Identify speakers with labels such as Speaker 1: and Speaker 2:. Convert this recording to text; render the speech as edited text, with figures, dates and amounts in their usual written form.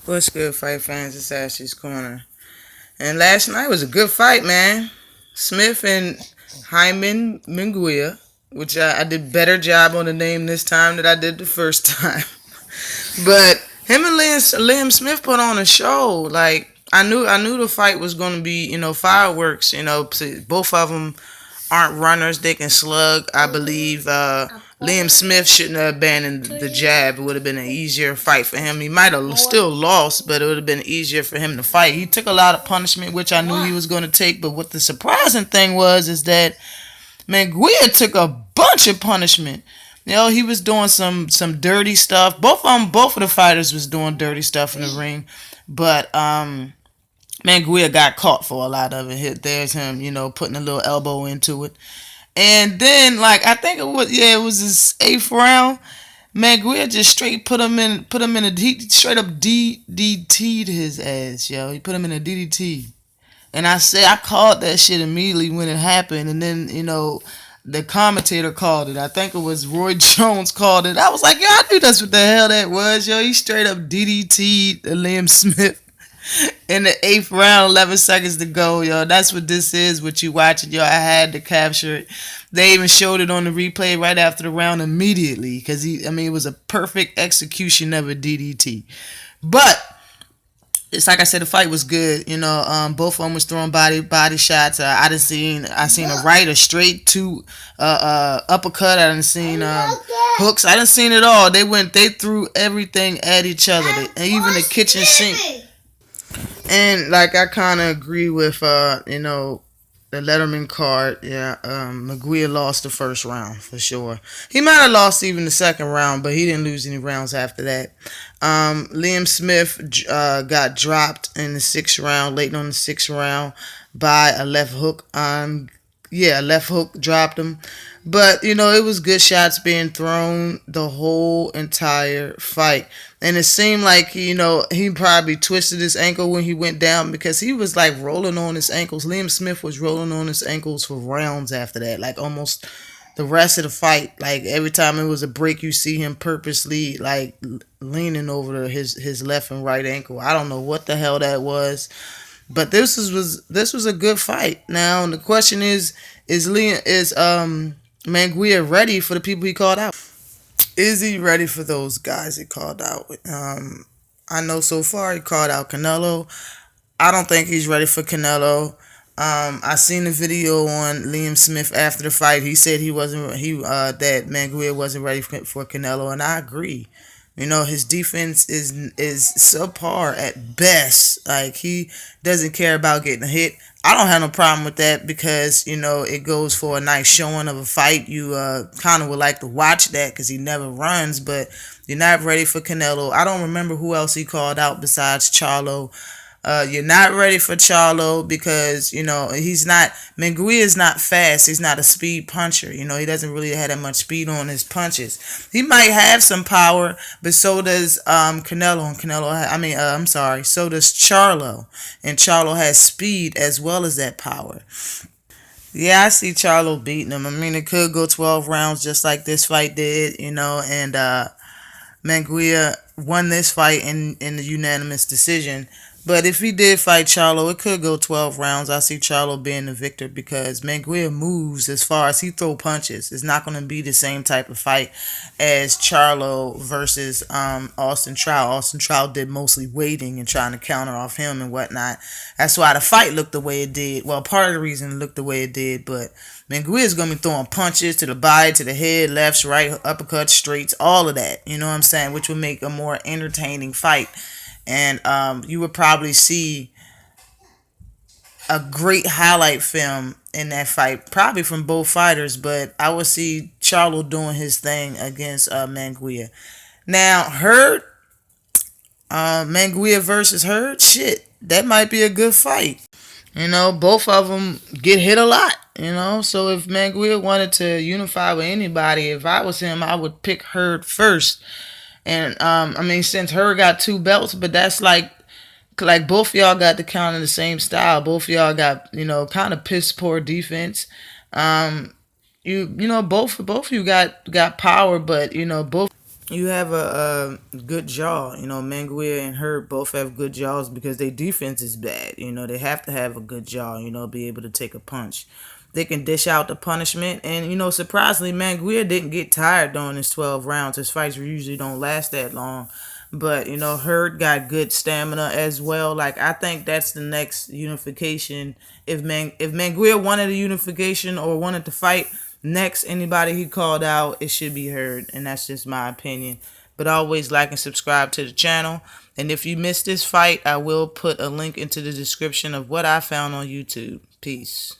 Speaker 1: What's good, fight fans? It's Ashley's Corner. And last night was a good fight, man. Smith and Hyman Munguia, which I did better job on the name this time than I did the first time. But him and Liam Smith put on a show. Like I knew the fight was going to be, fireworks. Both of them aren't runners. They can slug. I believe Liam Smith shouldn't have abandoned the jab. It would have been an easier fight for him. He might have still lost, but it would have been easier for him to fight. He took a lot of punishment, which I knew he was going to take. But what the surprising thing was is that Munguia took a bunch of punishment. He was doing some dirty stuff. Both of the fighters was doing dirty stuff in the ring, but Munguia got caught for a lot of it. There's him, putting a little elbow into it. And then, like, I think it was his eighth round. Munguia just straight put him in he straight up DDT'd his ass, yo. He put him in a DDT. And I called that shit immediately when it happened. And then, the commentator called it. I think it was Roy Jones called it. I was like, yo, I knew that's what the hell that was, yo. He straight up DDT'd Liam Smith in the eighth round, 11 seconds to go, yo. That's what this is, what you watching, yo. I had to capture it. They even showed it on the replay right after the round immediately because it was a perfect execution of a DDT. But it's like I said, the fight was good. Both of them was throwing body shots. I seen a right, a straight, two uppercut. I done seen hooks. I done seen it all. They threw everything at each other. Even the kitchen sink. And like I kind of agree with the Letterman card. Yeah, Munguia lost the first round for sure. He might have lost even the second round, but he didn't lose any rounds after that. Liam Smith got dropped in the sixth round, late on the sixth round, by a left hook. A left hook dropped him. But, it was good shots being thrown the whole entire fight. And it seemed like, he probably twisted his ankle when he went down because he was like rolling on his ankles. Liam Smith was rolling on his ankles for rounds after that, like almost the rest of the fight. Like every time it was a break, you see him purposely like leaning over his left and right ankle. I don't know what the hell that was. But this was a good fight. Now the question is Munguia ready for the people he called out? Is he ready for those guys he called out? I know so far he called out Canelo. I don't think he's ready for Canelo. I seen the video on Liam Smith after the fight. He said that Munguia wasn't ready for Canelo, and I agree. His defense is subpar at best. Like, he doesn't care about getting hit. I don't have no problem with that because, it goes for a nice showing of a fight. You kind of would like to watch that because he never runs, but you're not ready for Canelo. I don't remember who else he called out besides Charlo. You're not ready for Charlo because, Munguia is not fast. He's not a speed puncher. He doesn't really have that much speed on his punches. He might have some power, but so does Canelo. And so does Charlo. And Charlo has speed as well as that power. Yeah, I see Charlo beating him. It could go 12 rounds just like this fight did, and Munguia won this fight in the unanimous decision. But if he did fight Charlo, it could go 12 rounds. I see Charlo being the victor because Munguia moves as far as he throw punches. It's not going to be the same type of fight as Charlo versus Austin Trout. Austin Trout did mostly waiting and trying to counter off him and whatnot. That's why the fight looked the way it did. Well, part of the reason it looked the way it did, but Munguia is going to be throwing punches to the body, to the head, lefts, right, uppercuts, straights, all of that. You know what I'm saying? Which would make a more entertaining fight. And you would probably see a great highlight film in that fight, probably from both fighters. But I would see Charlo doing his thing against Munguia. Now, Munguia versus Hurd, shit, that might be a good fight. Both of them get hit a lot. So if Munguia wanted to unify with anybody, if I was him, I would pick Hurd first. And since Hurd got 2 belts, but that's like both of y'all got the count in the same style. Both of y'all got kind of piss poor defense. Both of you got power, but both You have a good jaw. You know, Munguia and Herb both have good jaws because their defense is bad. You know, they have to have a good jaw, you know, be able to take a punch. They can dish out the punishment. And, you know, surprisingly, Munguia didn't get tired during his 12 rounds. His fights usually don't last that long. But, you know, Hurd got good stamina as well. Like, I think that's the next unification. If Munguia wanted a unification or wanted to fight, next, anybody he called out, it should be Heard, and that's just my opinion. But always like and subscribe to the channel. And if you missed this fight, I will put a link into the description of what I found on YouTube. Peace.